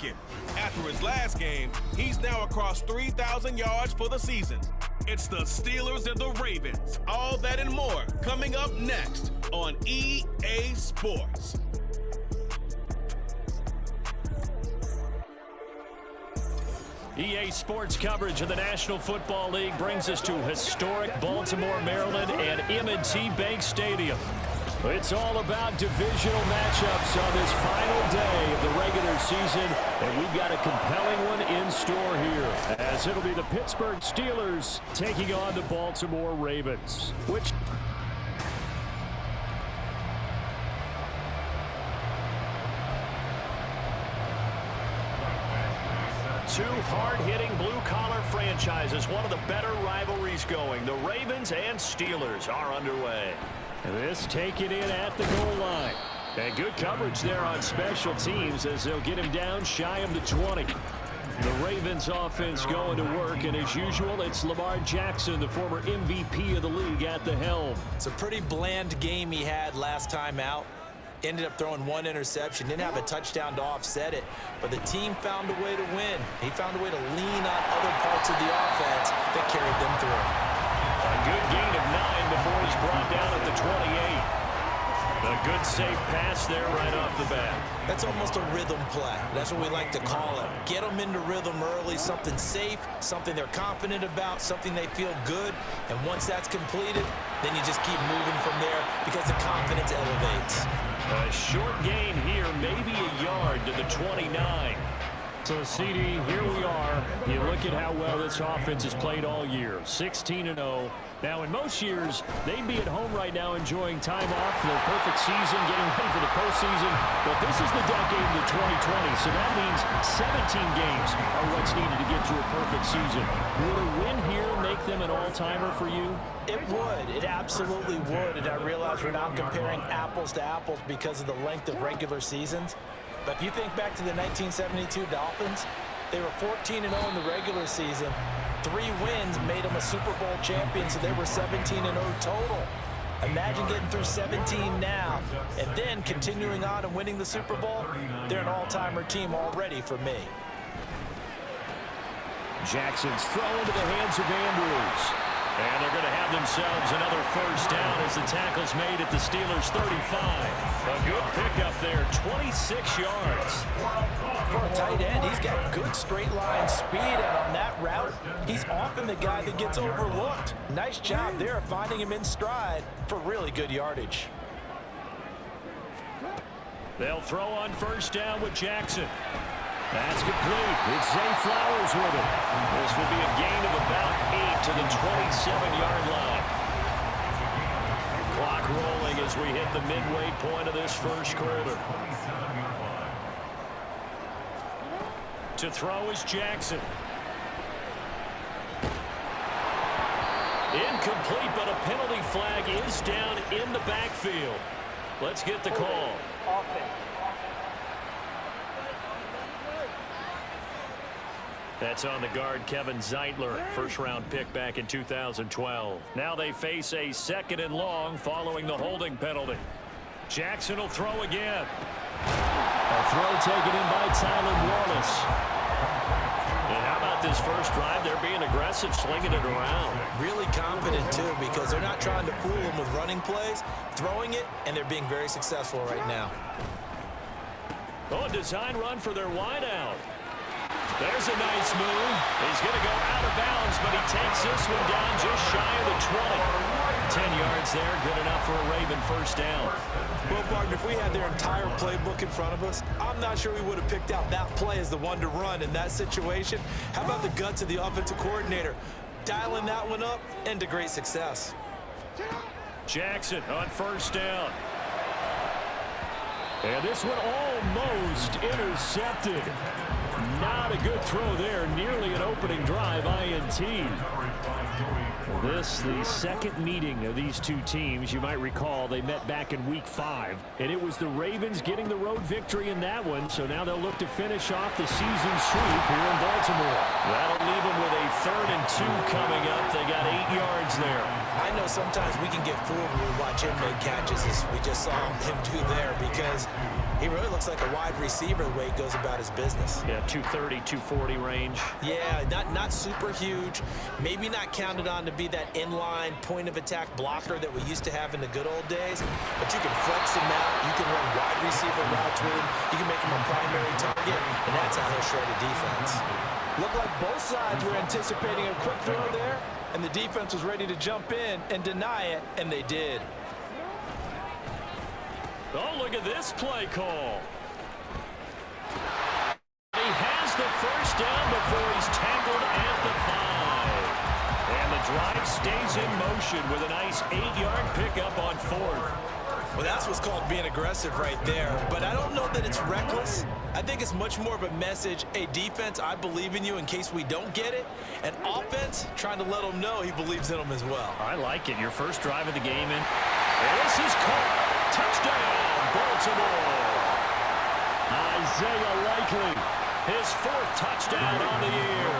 second. After his last game, he's now across 3,000 yards for the season. It's the Steelers and the Ravens. All that and more coming up next on EA Sports. EA Sports coverage of the National Football League brings us to historic Baltimore, Maryland, and M&T Bank Stadium. It's all about divisional matchups on this final day of the regular season, and we've got a compelling one in store here, as it'll be the Pittsburgh Steelers taking on the Baltimore Ravens, which... Two hard-hitting blue-collar franchises, one of the better rivalries going. The Ravens and Steelers are underway. This taken in at the goal line. And good coverage there on special teams as they'll get him down shy of the 20. The Ravens offense going to work, and as usual, it's Lamar Jackson, the former MVP of the league, at the helm. It's a pretty bland game he had last time out. Ended up throwing one interception, didn't have a touchdown to offset it, but the team found a way to win. He found a way to lean on other parts of the offense that carried them through. A good gain of 9 before he's brought down at the 28. A good safe pass there right off the bat. That's almost a rhythm play. That's what we like to call it. Get them into rhythm early, something safe, something they're confident about, something they feel good, and once that's completed, then you just keep moving from there because the confidence elevates. A short gain here, maybe a yard to the 29. So, CD, here we are. You look at how well this offense has played all year, 16-0. Now, in most years, they'd be at home right now enjoying time off for their perfect season, getting ready for the postseason. But this is the decade of the 2020, so that means 17 games are what's needed to get to a perfect season. Would a win here make them an all-timer for you? It would. It absolutely would. And I realize we're not comparing apples to apples because of the length of regular seasons. But if you think back to the 1972 Dolphins, they were 14-0 in the regular season. 3 wins made them a Super Bowl champion, so they were 17-0 total. Imagine getting through 17 now and then continuing on and winning the Super Bowl. They're an all-timer team already for me. Jackson's throw into the hands of Andrews. And they're going to have themselves another first down as the tackle's made at the Steelers' 35. A good pickup there, 26 yards. For a tight end, he's got good straight line speed, and on that route, he's often the guy that gets overlooked. Nice job there finding him in stride for really good yardage. They'll throw on first down with Jackson. That's complete. It's Zay Flowers with it. This will be a gain of about 8 to the 27-yard line. Clock rolling as we hit the midway point of this first quarter. To throw is Jackson. Incomplete, but a penalty flag is down in the backfield. Let's get the call. That's on the guard, Kevin Zeitler, first-round pick back in 2012. Now they face a 2nd and long following the holding penalty. Jackson will throw again. A throw taken in by Tyler Wallace. And how about this first drive? They're being aggressive, slinging it around. Really confident, too, because they're not trying to fool them with running plays, throwing it, and they're being very successful right now. Oh, a design run for their wideout. There's a nice move. He's going to go out of bounds, but he takes this one down just shy of the 20. 10 yards there, good enough for a Raven first down. Well, partner, if we had their entire playbook in front of us, I'm not sure we would have picked out that play as the one to run in that situation. How about the guts of the offensive coordinator? Dialing that one up into great success. Jackson on first down. And this one almost intercepted. Not a good throw there. Nearly an opening drive INT. This, the second meeting of these two teams. You might recall they met back in Week 5. And it was the Ravens getting the road victory in that one. So now they'll look to finish off the season sweep here in Baltimore. That'll leave them with a 3rd and 2 coming up. They got 8 yards there. I know sometimes we can get fooled when we watch him make catches, as we just saw him do there, because He really looks like a wide receiver the way he goes about his business. Yeah, 230, 240 range. Yeah, not super huge. Maybe not counted on to be that inline point-of-attack blocker that we used to have in the good old days. But you can flex him out. You can run wide receiver routes with him. You can make him a primary target, and that's how he'll shred a defense. Looked like both sides were anticipating a quick throw there, and the defense was ready to jump in and deny it, and they did. Oh, look at this play call. He has the first down before he's tackled at the 5. And the drive stays in motion with a nice 8-yard pickup on 4th. Well, that's what's called being aggressive right there. But I don't know that it's reckless. I think it's much more of a message, hey, defense, I believe in you in case we don't get it. And offense, trying to let them know he believes in them as well. I like it. Your first drive of the game, and this is caught. Touchdown, Baltimore. Isaiah Likely, his 4th touchdown on the year.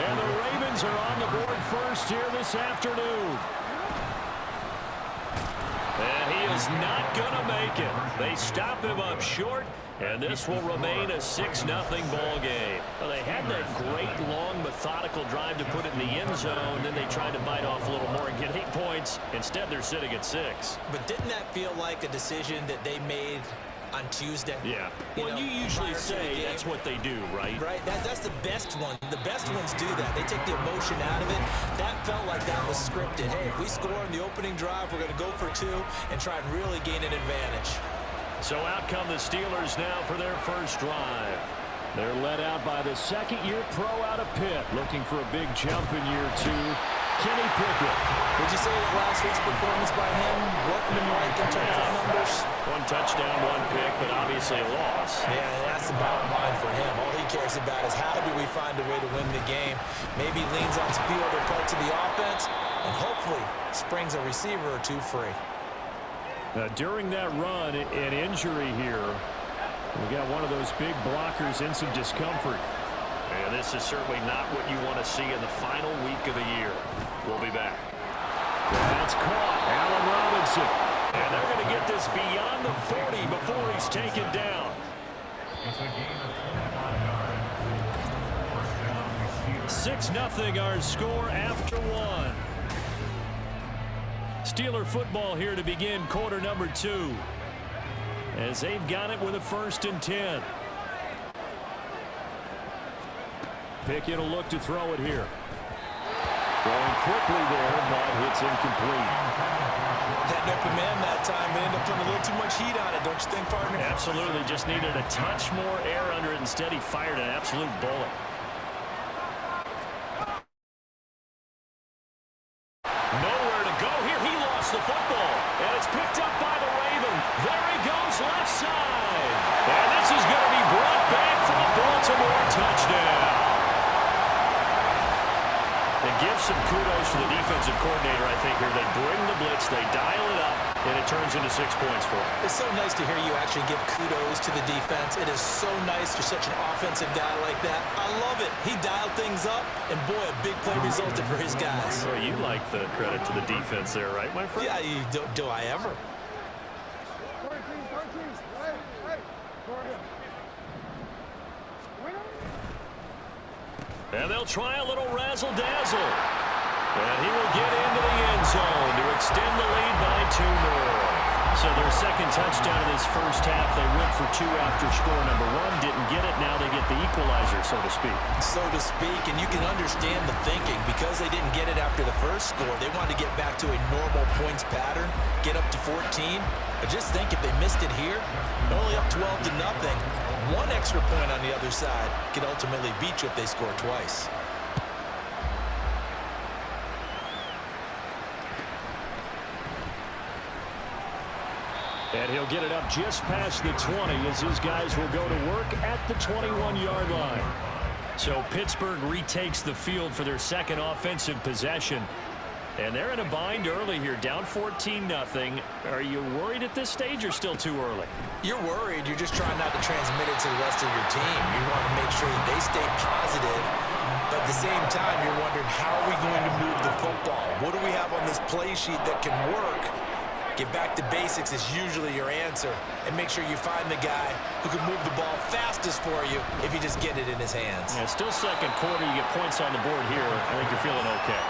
And the Ravens are on the board first here this afternoon. And he is not going to make it. They stop him up short, and this will remain a 6-0 ball game. Well, they had that great, long, methodical drive to put it in the end zone. Then they tried to bite off a little more and get 8 points. Instead, they're sitting at 6. But didn't that feel like a decision that they made on Tuesday? Yeah. Well, you usually say that's what they do, right? Right. That's the best one. The best ones do that. They take the emotion out of it. That felt like that was scripted. Hey, if we score in the opening drive, we're going to go for 2 and try and really gain an advantage. So out come the Steelers now for their first drive. They're led out by the second-year pro out of Pitt, looking for a big jump in year 2. Kenny Pickett. Would you say that last week's performance by him, workmanlike in terms of numbers? 1 touchdown, 1 pick, but obviously a loss. Yeah, that's the bottom line for him. All he cares about is how do we find a way to win the game. Maybe leans on a few other parts of the offense, and hopefully springs a receiver or 2 free. Now, during that run, an injury here. We got one of those big blockers in some discomfort. And this is certainly not what you want to see in the final week of the year. We'll be back. That's caught. Allen Robinson. And they're going to get this beyond the 40 before he's taken down. 6-0 our score after 1. Steeler football here to begin quarter number 2. As they've got it with a 1st and 10. Pickett will look to throw it here. Throwing quickly there, but it's incomplete. Had an open man that time, but ended up putting a little too much heat on it, don't you think, partner? Absolutely. Just needed a touch more air under it. Instead, he fired an absolute bullet. Nowhere to go here. He lost the football, and it's picked up by the Raven. There he goes, left side. And this is going to be brought back for the Baltimore touchdown. And give some kudos to the defensive coordinator, I think, here. They bring the blitz, they dial it up, and it turns into 6 points for them. It's so nice to hear you actually give kudos to the defense. It is so nice you're such an offensive guy like that. I love it. He dialed things up, and boy, a big play resulted for his guys. Well, you like the credit to the defense there, right, my friend? Yeah, do I ever? And they'll try a little razzle-dazzle. And he will get into the end zone to extend the lead by 2 more. So their second touchdown in this first half. They went for 2 after score number 1. Didn't get it. Now they get the equalizer, so to speak. So to speak, and you can understand the thinking. Because they didn't get it after the first score, they wanted to get back to a normal points pattern, get up to 14. But just think if they missed it here, only up 12-0. 1 extra point on the other side could ultimately beat you if they score twice. And he'll get it up just past the 20 as his guys will go to work at the 21-yard line. So Pittsburgh retakes the field for their second offensive possession. And they're in a bind early here, down 14-0. Are you worried at this stage or still too early? You're worried. You're just trying not to transmit it to the rest of your team. You want to make sure that they stay positive. But at the same time, you're wondering, how are we going to move the football? What do we have on this play sheet that can work? Get back to basics is usually your answer, and make sure you find the guy who can move the ball fastest for you if you just get it in his hands. Yeah, still second quarter. You get points on the board here. I think you're feeling okay.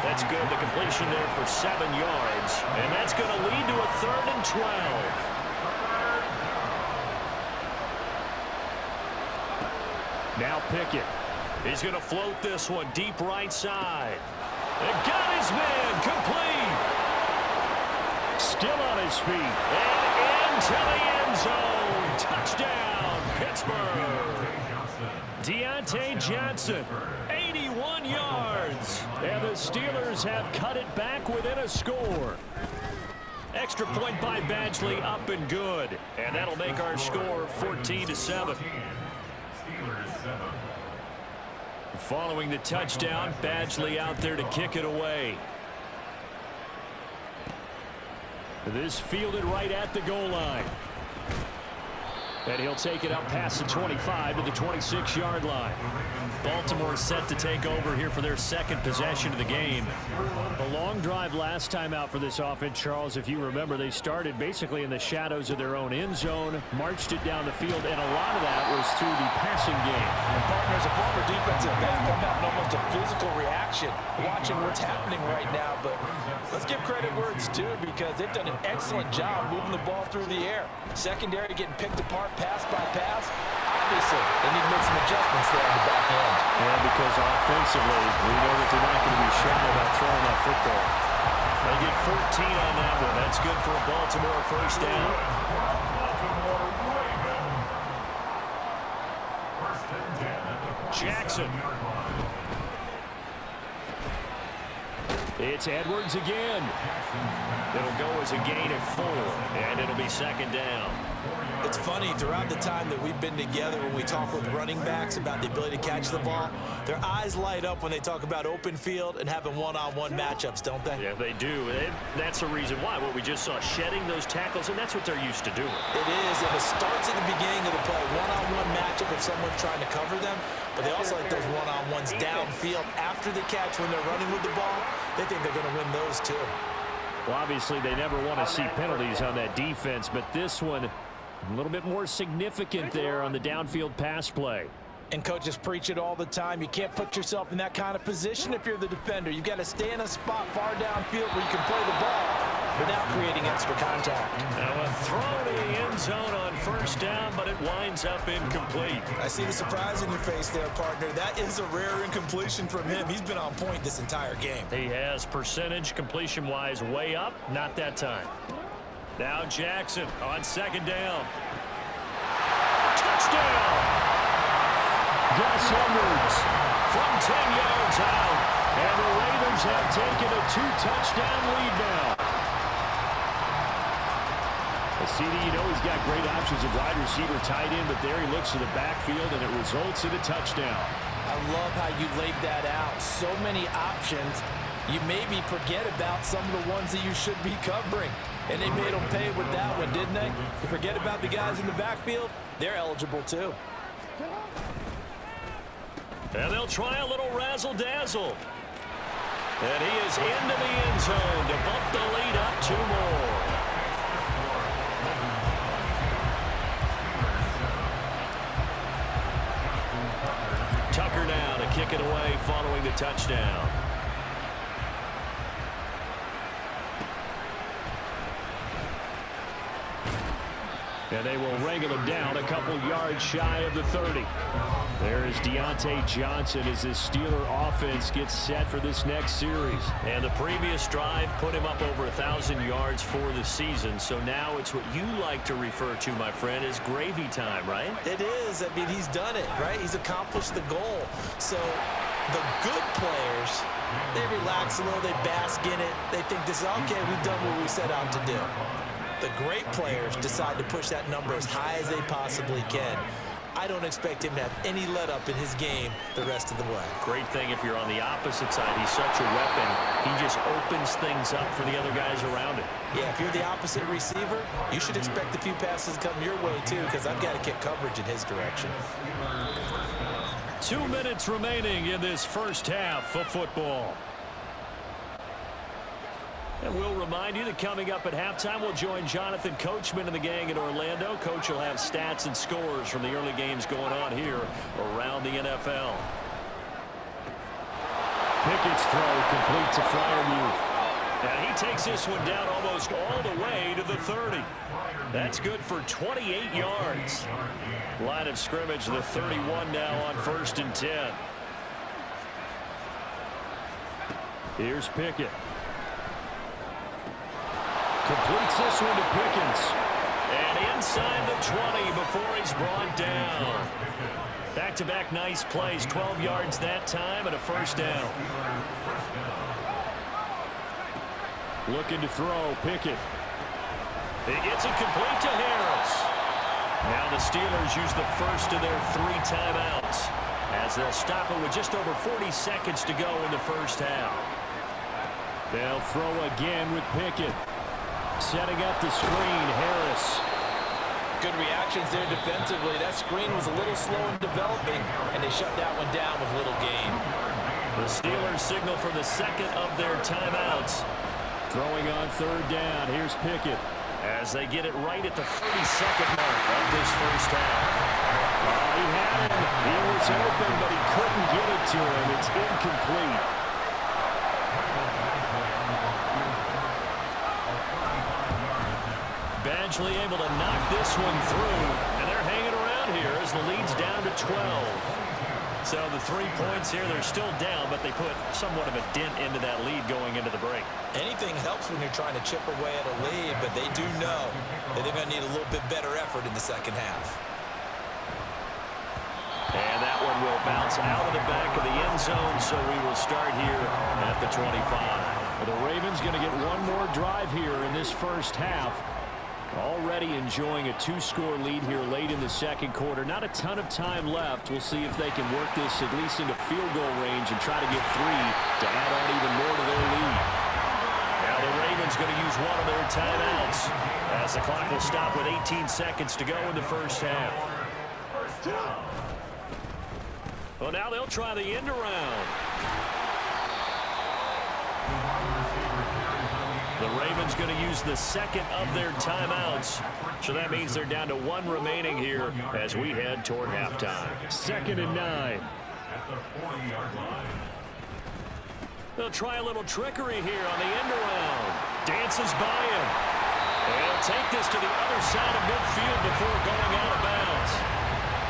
That's good. The completion there for 7 yards, and that's going to lead to a 3rd and 12. Now Pickett. He's going to float this one deep right side. And got his man complete. Still on his feet. And into the end zone. Touchdown, Pittsburgh. Deontay Johnson, 81 yards. And the Steelers have cut it back within a score. Extra point by Badgley, up and good. And that'll make our score 14-7. Following the touchdown, Badgley out there to kick it away. This fielded right at the goal line. And he'll take it up past the 25 to the 26-yard line. Baltimore set to take over here for their second possession of the game. A long drive last time out for this offense, Charles. If you remember, they started basically in the shadows of their own end zone, marched it down the field, and a lot of that was through the passing game. And partners, a former defensive back, I'm having almost a physical reaction watching what's happening right now. But let's give credit where it's due, because they've done an excellent job moving the ball through the air. Secondary getting picked apart pass by pass. Obviously, they need to make some adjustments there on the back end. Yeah, because offensively, we know that they're not going to be shy about throwing that football. They get 14 on that one. That's good for a Baltimore first down. Jackson. It's Edwards again. It'll go as a gain of 4, and it'll be second down. It's funny, throughout the time that we've been together, when we talk with running backs about the ability to catch the ball, their eyes light up when they talk about open field and having one-on-one matchups, don't they? Yeah, they do. That's the reason why. What we just saw, shedding those tackles, and that's what they're used to doing. It is, and it starts at the beginning of the play. One-on-one matchup if someone's trying to cover them, but they also like those one-on-ones downfield after the catch when they're running with the ball. They think they're going to win those too. Well, obviously, they never want to see penalties on that defense, but this one, a little bit more significant there on the downfield pass play. And coaches preach it all the time. You can't put yourself in that kind of position if you're the defender. You've got to stay in a spot far downfield where you can play the ball without creating extra contact. Now a throw to the end zone on first down, but it winds up incomplete. I see the surprise in your face there, partner. That is a rare incompletion from him. He's been on point this entire game. He has percentage completion-wise way up, not that time. Now Jackson on second down. Touchdown! Gus Edwards from 10 yards out. And the Ravens have taken a 2-touchdown lead now. The CD, you know, he's got great options of wide receiver, tight end, but there he looks to the backfield, and it results in a touchdown. I love how you laid that out. So many options. You maybe forget about some of the ones that you should be covering. And they made them pay with that one, didn't they? You forget about the guys in the backfield, they're eligible too. And they'll try a little razzle-dazzle. And he is into the end zone to bump the lead up 2 more. Tucker now to kick it away following the touchdown. And they will wrangle him down a couple yards shy of the 30. There is Deontay Johnson as this Steeler offense gets set for this next series. And the previous drive put him up over 1,000 yards for the season. So now it's what you like to refer to, my friend, as gravy time, right? It is. I mean, he's done it, right? He's accomplished the goal. So the good players, they relax a little, they bask in it. They think this is, okay, we've done what we set out to do. The great players decide to push that number as high as they possibly can. I don't expect him to have any let-up in his game the rest of the way. Great thing if you're on the opposite side. He's such a weapon. He just opens things up for the other guys around him. Yeah, if you're the opposite receiver, you should expect a few passes come your way, too, because I've got to kick coverage in his direction. 2 minutes remaining in this first half of football. And we'll remind you that coming up at halftime, we'll join Jonathan Coachman and the gang in Orlando. Coach will have stats and scores from the early games going on here around the NFL. Pickett's throw complete to Freiermuth. And he takes this one down almost all the way to the 30. That's good for 28 yards. Line of scrimmage, the 31 now on 1st and 10. Here's Pickett. Completes this one to Pickens. And inside the 20 before he's brought down. Back-to-back nice plays, 12 yards that time and a first down. Looking to throw, Pickett. He gets it complete to Harris. Now the Steelers use the first of their 3 timeouts as they'll stop it with just over 40 seconds to go in the first half. They'll throw again with Pickett. Setting up the screen, Harris. Good reactions there defensively. That screen was a little slow in developing, and they shut that one down with little gain. The Steelers signal for the second of their timeouts. Throwing on 3rd down. Here's Pickett as they get it right at the 30-second mark of this first half. He had him. He was open, but he couldn't get it to him. It's incomplete. Badgley able to knock this one through, and they're hanging around here as the lead's down to 12. So the 3 points here, they're still down, but they put somewhat of a dent into that lead going into the break. Anything helps when you're trying to chip away at a lead, but they do know that they're going to need a little bit better effort in the second half. And that one will bounce out of the back of the end zone, so we will start here at the 25. The Ravens going to get one more drive here in this first half. Already enjoying a 2-score lead here late in the second quarter. Not a ton of time left. We'll see if they can work this at least into field goal range and try to get 3 to add on even more to their lead. Now the Ravens going to use one of their timeouts as the clock will stop with 18 seconds to go in the first half. Well, now they'll try the end around. The Ravens going to use the second of their timeouts. So that means they're down to 1 remaining here as we head toward halftime. 2nd and 9. They'll try a little trickery here on the end around. Dances by him. And he'll take this to the other side of midfield before going out of bounds.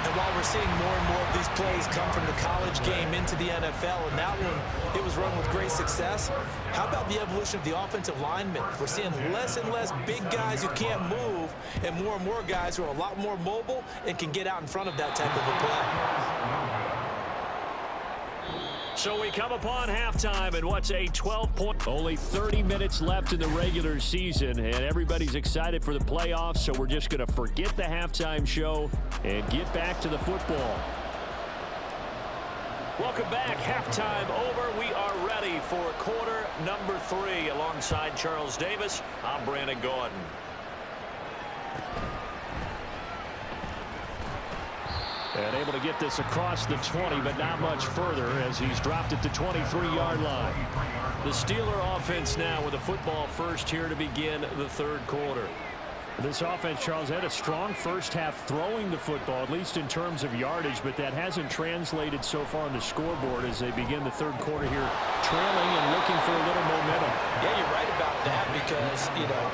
And while we're seeing more and more of these plays come from the college game into the NFL, and that one, it was run with great success, how about the evolution of the offensive linemen? We're seeing less and less big guys who can't move, and more guys who are a lot more mobile and can get out in front of that type of a play. So we come upon halftime and what's a 12-point. Only 30 minutes left in the regular season, and everybody's excited for the playoffs, so we're just going to forget the halftime show and get back to the football. Welcome back. Halftime over. We are ready for quarter number 3. Alongside Charles Davis, I'm Brandon Gordon. And able to get this across the 20, but not much further as he's dropped it to 23-yard line. The Steeler offense now with a football first here to begin the 3rd quarter. This offense, Charles, had a strong first half throwing the football, at least in terms of yardage, but that hasn't translated so far on the scoreboard as they begin the 3rd quarter here, trailing and looking for a little momentum. Yeah, you're right about that because,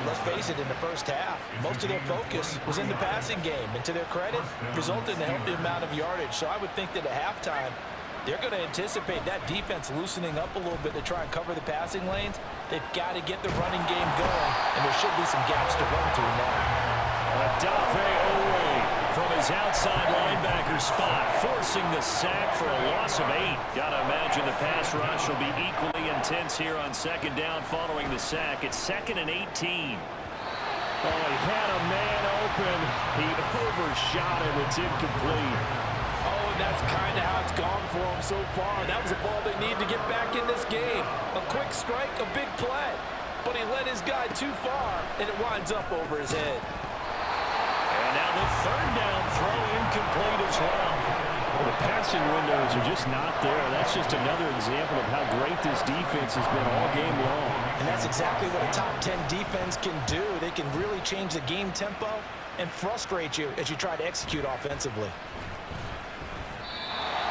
let's face it, in the first half, most of their focus was in the passing game. And to their credit, resulted in a healthy amount of yardage. So I would think that at halftime, they're going to anticipate that defense loosening up a little bit to try and cover the passing lanes. They've got to get the running game going, and there should be some gaps to run through now. Adafe Owe from his outside linebacker spot, forcing the sack for a loss of 8. Got to imagine the pass rush will be equally intense here on 2nd down following the sack. It's 2nd and 18. Oh, he had a man open. He overshot him. It's incomplete. That's kind of how it's gone for them so far. That was a ball they need to get back in this game. A quick strike, a big play. But he led his guy too far, and it winds up over his head. And now the 3rd down throw incomplete as well. The passing windows are just not there. That's just another example of how great this defense has been all game long. And that's exactly what a top 10 defense can do. They can really change the game tempo and frustrate you as you try to execute offensively.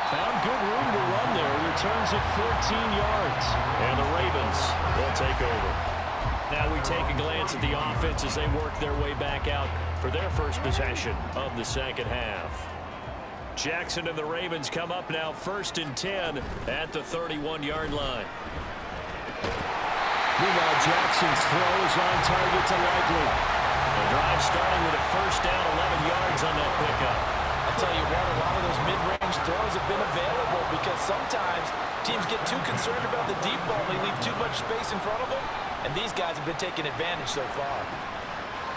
Found good room to run there. Returns it 14 yards. And the Ravens will take over. Now we take a glance at the offense as they work their way back out for their first possession of the second half. Jackson and the Ravens come up now 1st and 10 at the 31-yard line. Meanwhile, Jackson's throw is on target to Likely. The drive starting with a first down, 11 yards on that pickup. I'll tell you what, a lot of those mid-range throws have been available because sometimes teams get too concerned about the deep ball and they leave too much space in front of them, and these guys have been taking advantage so far.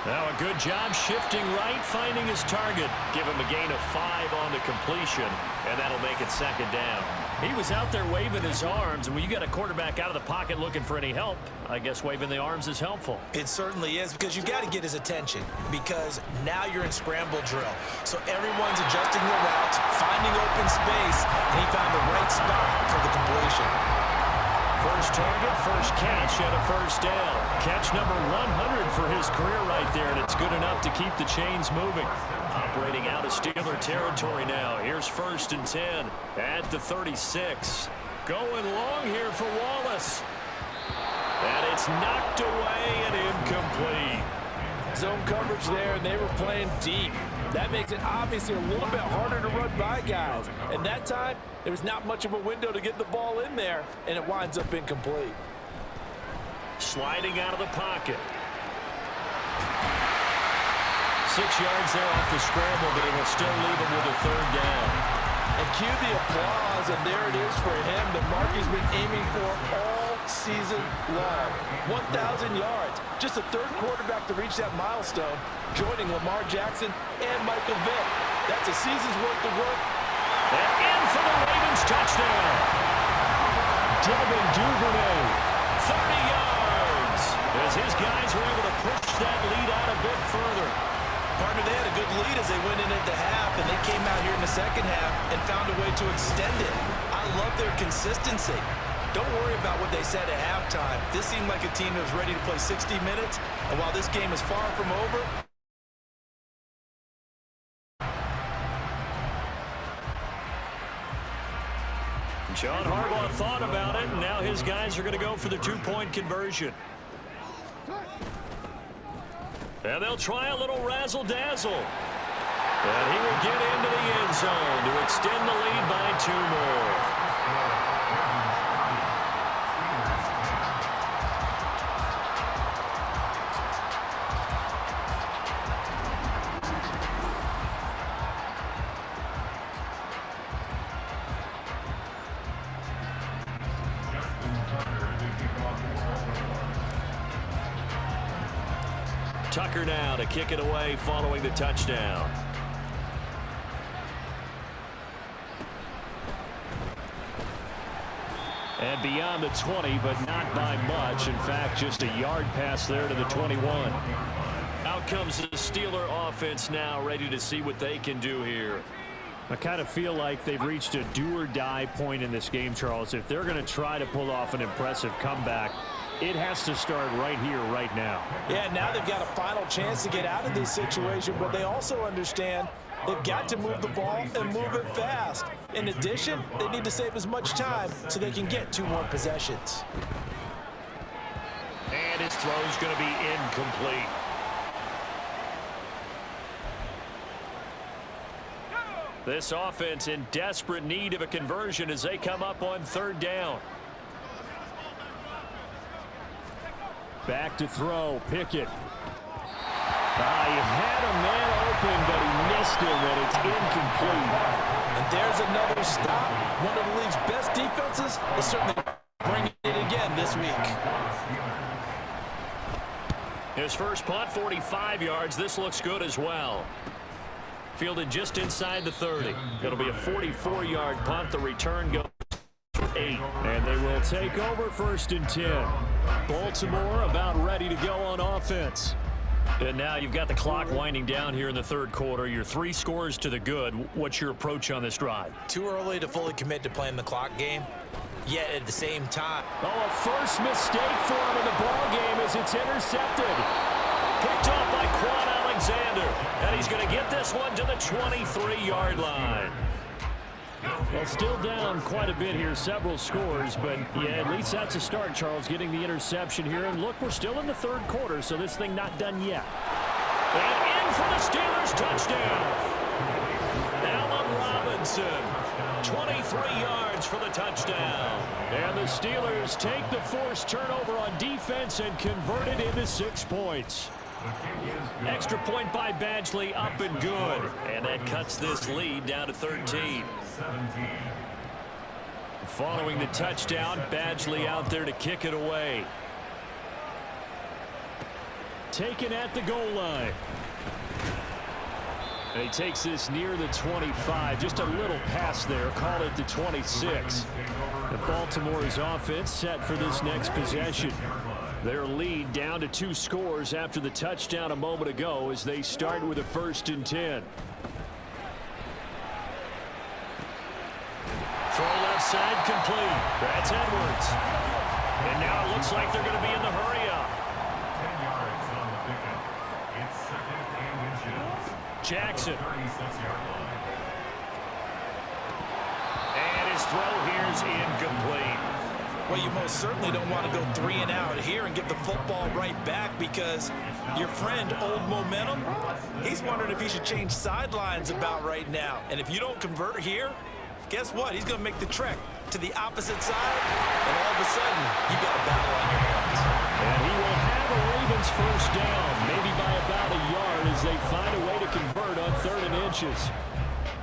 Now a good job shifting right, finding his target. Give him a gain of 5 on the completion, and that'll make it 2nd down. He was out there waving his arms, and when you got a quarterback out of the pocket looking for any help, I guess waving the arms is helpful. It certainly is, because you got to get his attention, because now you're in scramble drill. So everyone's adjusting their routes, finding open space, and he found the right spot for the completion. First target, first catch, and a first down. Catch number 100 for his career right there, and it's good enough to keep the chains moving. Operating out of Steeler territory now. Here's 1st and 10 at the 36. Going long here for Wallace. And it's knocked away and incomplete. Zone coverage there, and they were playing deep. That makes it obviously a little bit harder to run by guys. And that time, there was not much of a window to get the ball in there, and it winds up incomplete. Sliding out of the pocket. 6 yards there off the scramble, but it will still leave him with a 3rd down. And cue the applause, and there it is for him. The mark he's been aiming for all season long. 1,000 yards. Just the 3rd quarterback to reach that milestone, joining Lamar Jackson and Michael Vick. That's a season's worth of work. And in for the Ravens touchdown. Devin Duvernay, 30 yards. As his guys were able to push that lead out a bit further. Partner, they had a good lead as they went in at the half, and they came out here in the second half and found a way to extend it. I love their consistency. Don't worry about what they said at halftime. This seemed like a team that was ready to play 60 minutes, and while this game is far from over, John Harbaugh thought about it, and now his guys are going to go for the 2-point conversion. And they'll try a little razzle-dazzle. And he will get into the end zone to extend the lead by 2 more. Tucker now to kick it away following the touchdown. And beyond the 20, but not by much. In fact, just a yard pass there to the 21. Out comes the Steeler offense now, ready to see what they can do here. I kind of feel like they've reached a do-or-die point in this game, Charles. If they're going to try to pull off an impressive comeback, it has to start right here, right now. Yeah, now they've got a final chance to get out of this situation, but they also understand they've got to move the ball and move it fast. In addition, they need to save as much time so they can get 2 more possessions. And his throw is going to be incomplete. This offense in desperate need of a conversion as they come up on 3rd down. Back to throw, Pickett. He had a man open, but he missed him, and it's incomplete. And there's another stop. One of the league's best defenses is certainly bringing it again this week. His first punt, 45 yards. This looks good as well. Fielded just inside the 30. It'll be a 44-yard punt. The return goes for 8. And they will take over 1st and 10. Baltimore about ready to go on offense. And now you've got the clock winding down here in the third quarter. You're 3 scores to the good. What's your approach on this drive? Too early to fully commit to playing the clock game, yet at the same time. Oh, a first mistake for him in the ball game as it's intercepted. Picked off by Quan Alexander. And he's going to get this one to the 23-yard line. Well, still down quite a bit here, several scores, but yeah, at least that's a start, Charles, getting the interception here. And look, we're still in the third quarter, so this thing not done yet. And in for the Steelers, touchdown. Allen Robinson, 23 yards for the touchdown. And the Steelers take the forced turnover on defense and convert it into 6 points. Extra point by Badgley, up and good. And that cuts this lead down to 13. Following the touchdown, Badgley out there to kick it away. Taken at the goal line. And he takes this near the 25. Just a little pass there. Call it the 26. And Baltimore's offense set for this next possession. Their lead down to 2 scores after the touchdown a moment ago as they start with a 1st and 10. Throw left side complete. That's Edwards. And now it looks like they're going to be in the hurry-up. 10 yards on the pickup. It's 2nd and inches. Jackson. 36-yard line. And his throw here is incomplete. Well, you most certainly don't want to go 3 and out here and give the football right back because your friend, Old Momentum, he's wondering if he should change sidelines about right now. And if you don't convert here, guess what? He's going to make the trek to the opposite side, and all of a sudden, you've got a battle on your hands. And he will have a Ravens 1st down, maybe by about a yard as they find a way to convert on 3rd and inches.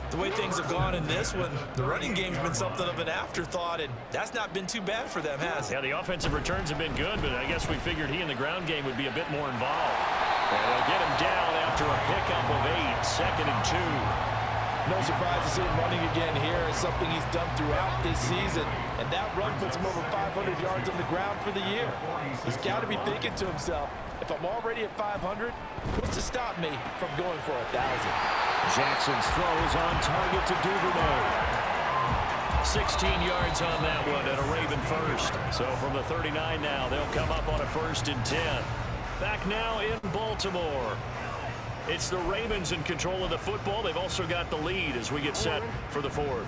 The way things have gone in this one, the running game's been something of an afterthought, and that's not been too bad for them, has it? Yeah, the offensive returns have been good, but I guess we figured he in the ground game would be a bit more involved. And they'll get him down after a pickup of 8, 2nd and 2. No surprise to see him running again here. It's something he's done throughout this season. And that run puts him over 500 yards on the ground for the year. He's got to be thinking to himself, if I'm already at 500, what's to stop me from going for 1,000? Jackson's throw is on target to Duvernay. 16 yards on that one and a Raven 1st. So from the 39 now, they'll come up on a 1st and 10. Back now in Baltimore. It's the Ravens in control of the football. They've also got the lead as we get set for the 4th.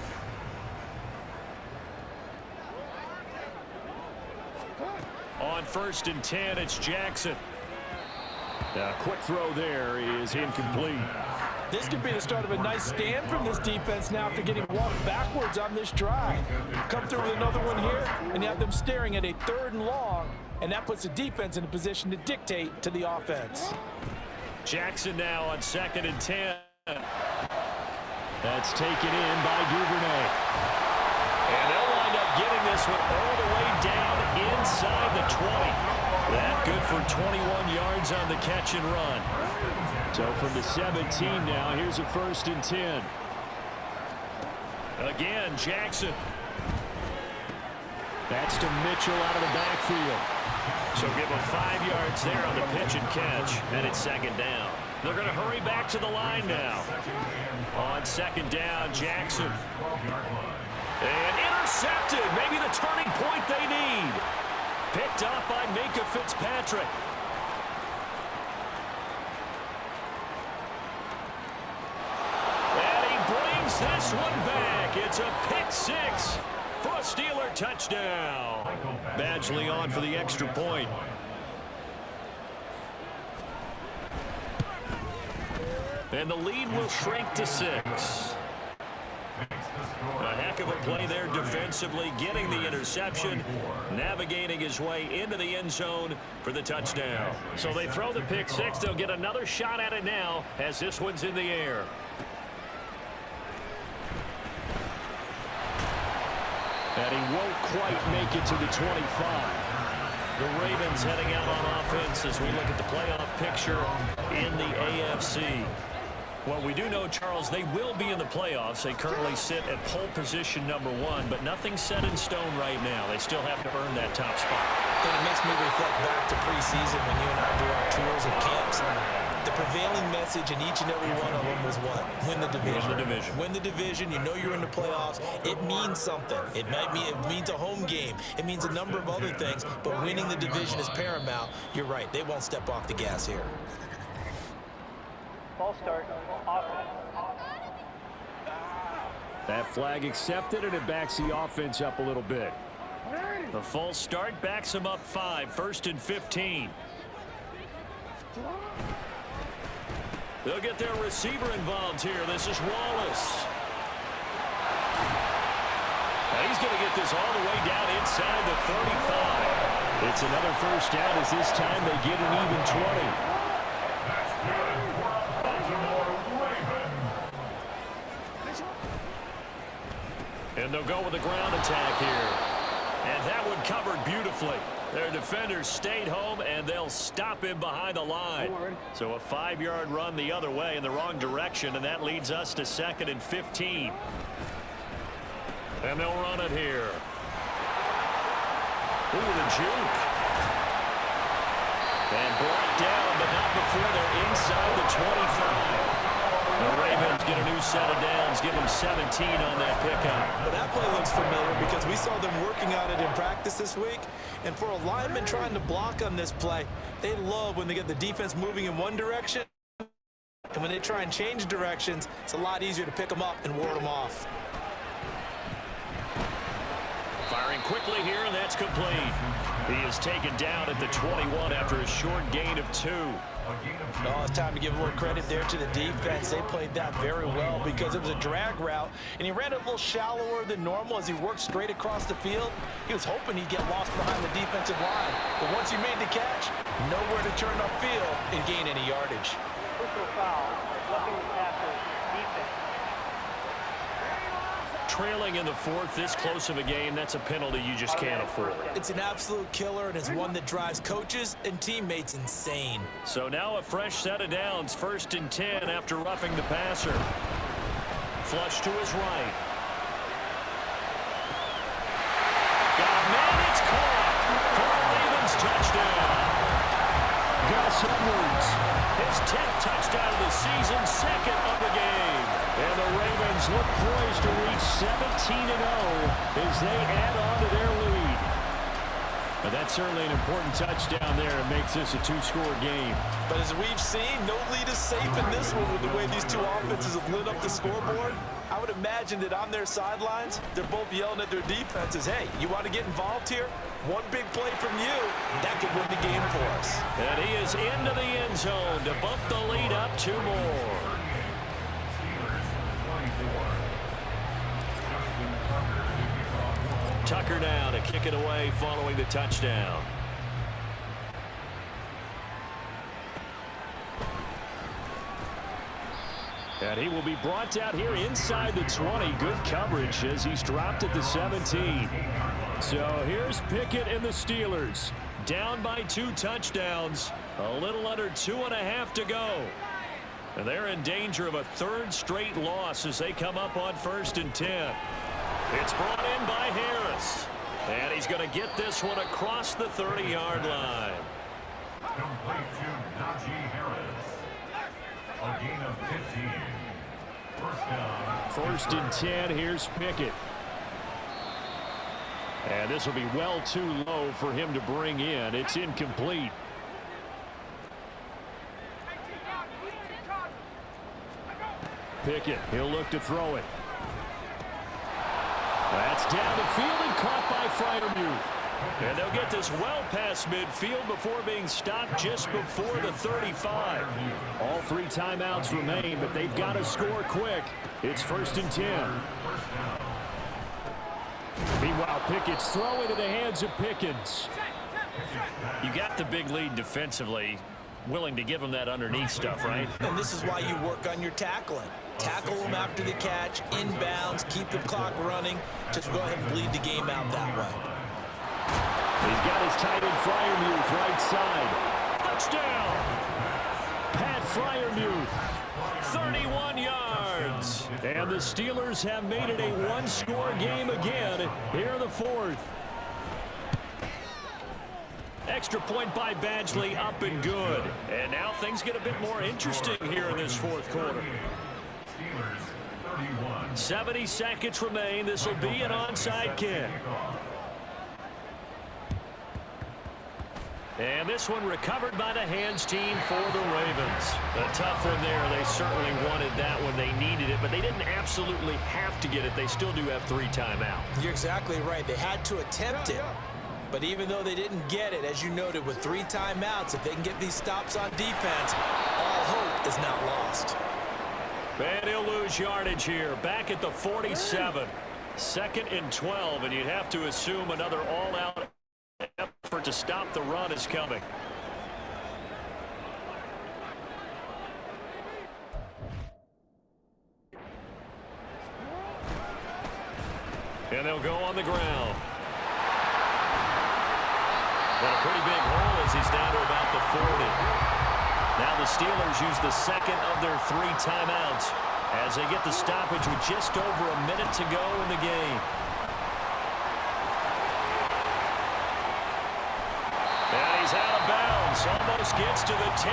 On 1st and 10, it's Jackson. A quick throw there is incomplete. This could be the start of a nice stand from this defense now after getting walked backwards on this drive. Come through with another one here, and you have them staring at a 3rd and long, and that puts the defense in a position to dictate to the offense. Jackson now on 2nd and 10. That's taken in by Duvernay. And they'll wind up getting this one all the way down inside the 20. That good for 21 yards on the catch and run. So from the 17 now, here's a 1st and 10. Again, Jackson. That's to Mitchell out of the backfield. So give him 5 yards there on the pitch and catch, and it's 2nd down. They're going to hurry back to the line now. On 2nd down, Jackson. And intercepted, maybe the turning point they need. Picked up by Minka Fitzpatrick. And he brings this one back. It's a pick 6 for a Steeler touchdown. Badgley on for the extra point. And the lead will shrink to 6. A heck of a play there defensively, getting the interception, navigating his way into the end zone for the touchdown. So they throw the pick 6. They'll get another shot at it now as this one's in the air. And he won't quite make it to the 25. The Ravens heading out on offense as we look at the playoff picture in the AFC. Well, we do know, Charles, they will be in the playoffs. They currently sit at pole position #1, but nothing's set in stone right now. They still have to earn that top spot. And it makes me reflect back to preseason when you and I do our tours of camps. The prevailing message in each and every one of them was what? Win the division. Win the division. Win the division. You know you're in the playoffs. It means something. It means a home game. It means a number of other things, but winning the division is paramount. You're right. They won't step off the gas here. Ball start, offense. That flag accepted, and it backs the offense up a little bit. The false start backs them up 5, 1st and 15. They'll get their receiver involved here. This is Wallace. Now he's going to get this all the way down inside the 35. It's another first down as this time they get an even 20. And they'll go with the ground attack here. And that one covered beautifully. Their defenders stayed home, and they'll stop him behind the line. So a 5-yard run the other way in the wrong direction, and that leads us to 2nd and 15. And they'll run it here. Ooh, the juke. And brought down, but not before they're inside the 25. The Ravens get a new set of downs, give them 17 on that pickup. But that play looks familiar because we saw them working on it in practice this week. And for a lineman trying to block on this play, they love when they get the defense moving in one direction. And when they try and change directions, it's a lot easier to pick them up and ward them off. Firing quickly here, and that's complete. He is taken down at the 21 after a short gain of 2. Oh, it's time to give a little credit there to the defense. They played that very well because it was a drag route, and he ran it a little shallower than normal as he worked straight across the field. He was hoping he'd get lost behind the defensive line, but once he made the catch, nowhere to turn upfield and gain any yardage. Personal foul, roughing the passer, defense. Trailing in the 4th, this close of a game, that's a penalty you just can't afford. It's an absolute killer, and it's one that drives coaches and teammates insane. So now a fresh set of downs, 1st and 10 after roughing the passer. Flush to his right. Got a man, it's caught for a Ravens touchdown. Gus Edwards, his 10th touchdown of the season, 2nd of the game. And the Ravens look poised to reach 17-0 as they add on to their lead. But that's certainly an important touchdown there. It makes this a 2-score game. But as we've seen, no lead is safe in this one with the way these two offenses have lit up the scoreboard. I would imagine that on their sidelines, they're both yelling at their defenses, hey, you want to get involved here? One big play from you, that could win the game for us. And he is into the end zone to bump the lead up 2 more. Tucker now to kick it away following the touchdown. And he will be brought down here inside the 20. Good coverage as he's dropped at the 17. So here's Pickett and the Steelers. Down by 2 touchdowns. A little under 2.5 to go. And they're in danger of a 3rd straight loss as they come up on 1st and 10. It's brought in by Harris. And he's going to get this one across the 30-yard line. Complete to Najee Harris. A gain of 15. First down. 1st and 10. Here's Pickett. And this will be well too low for him to bring in. It's incomplete. Pickett, he'll look to throw it. That's down the field and caught by Freiermuth. And they'll get this well past midfield before being stopped just before the 35. All 3 timeouts remain, but they've got to score quick. It's 1st and 10. Meanwhile, Pickett's throw into the hands of Pickens. You got the big lead defensively. Willing to give him that underneath stuff, right? And this is why you work on your tackling. Tackle them after the catch, inbounds, keep the clock running. Just go ahead and bleed the game out that way. He's got his tight end Freiermuth right side. Touchdown! Pat Freiermuth. 31 yards. And the Steelers have made it a one-score game again here in the fourth. Extra point by Badgley, up and good. And now things get a bit more interesting here in this fourth quarter. 70 seconds remain. This will be an onside kick. And this one recovered by the hands team for the Ravens. A tough one there. They certainly wanted that when they needed it, but they didn't absolutely have to get it. They still do have 3 timeouts. You're exactly right. They had to attempt it. But even though they didn't get it, as you noted, with 3 timeouts, if they can get these stops on defense, all hope is not lost. And he'll lose yardage here. Back at the 47. 2nd and 12, and you'd have to assume another all-out effort to stop the run is coming. And they'll go on the ground. But a pretty big hole as he's down to about the 40. Now the Steelers use the 2nd of their 3 timeouts as they get the stoppage with just over a minute to go in the game. And he's out of bounds. Almost gets to the 10.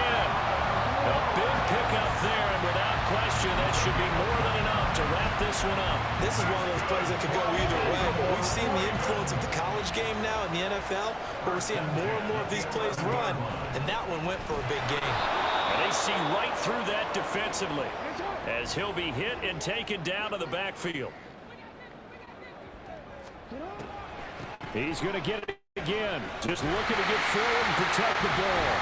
A big pickup there, and without question, that should be more than enough to wrap this one up. This is one of those plays that could go either way. But we've seen the influence of the college game now in the NFL, where we're seeing more and more of these plays run, and that one went for a big gain. And they see right through that defensively as he'll be hit and taken down to the backfield. He's going to get it again. Just looking to get forward and protect the ball.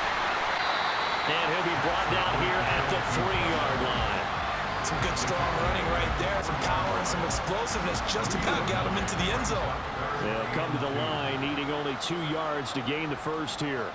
And he'll be brought down here at the 3-yard line. Some good, strong running right there. Some power and some explosiveness just about got him into the end zone. They'll come to the line, needing only 2 yards to gain the first here.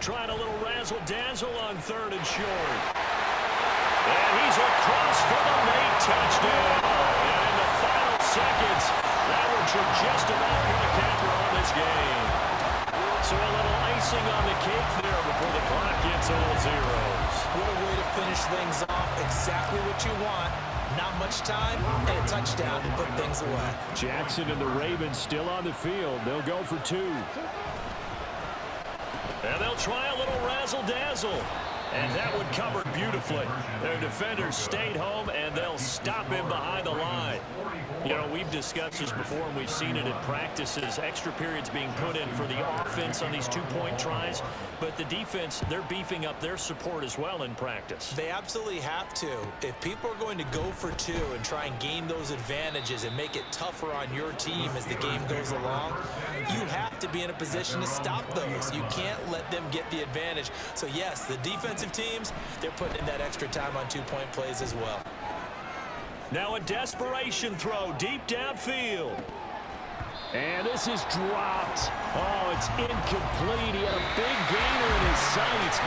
Trying a little razzle-dazzle on 3rd and short. And he's across for the late touchdown. And in the final seconds, that one should just about put a capper on this game. So a little icing on the cake there before the clock gets all zeros. What a way to finish things off. Exactly what you want. Not much time and a touchdown to put things away. Jackson and the Ravens still on the field. They'll go for 2. And they'll try a little razzle-dazzle. And that one covered beautifully. Their defenders stayed home, and they'll stop him behind the line. You know, we've discussed this before, and we've seen it in practices. Extra periods being put in for the offense on these 2-point tries. But the defense, they're beefing up their support as well in practice. They absolutely have to. If people are going to go for 2 and try and gain those advantages and make it tougher on your team as the game goes along, you have to be in a position to stop those. You can't let them get the advantage. So, yes, the defensive teams, they're putting in that extra time on 2-point plays as well. Now a desperation throw deep downfield. And this is dropped. Oh, it's incomplete. He had a big gainer in his sights.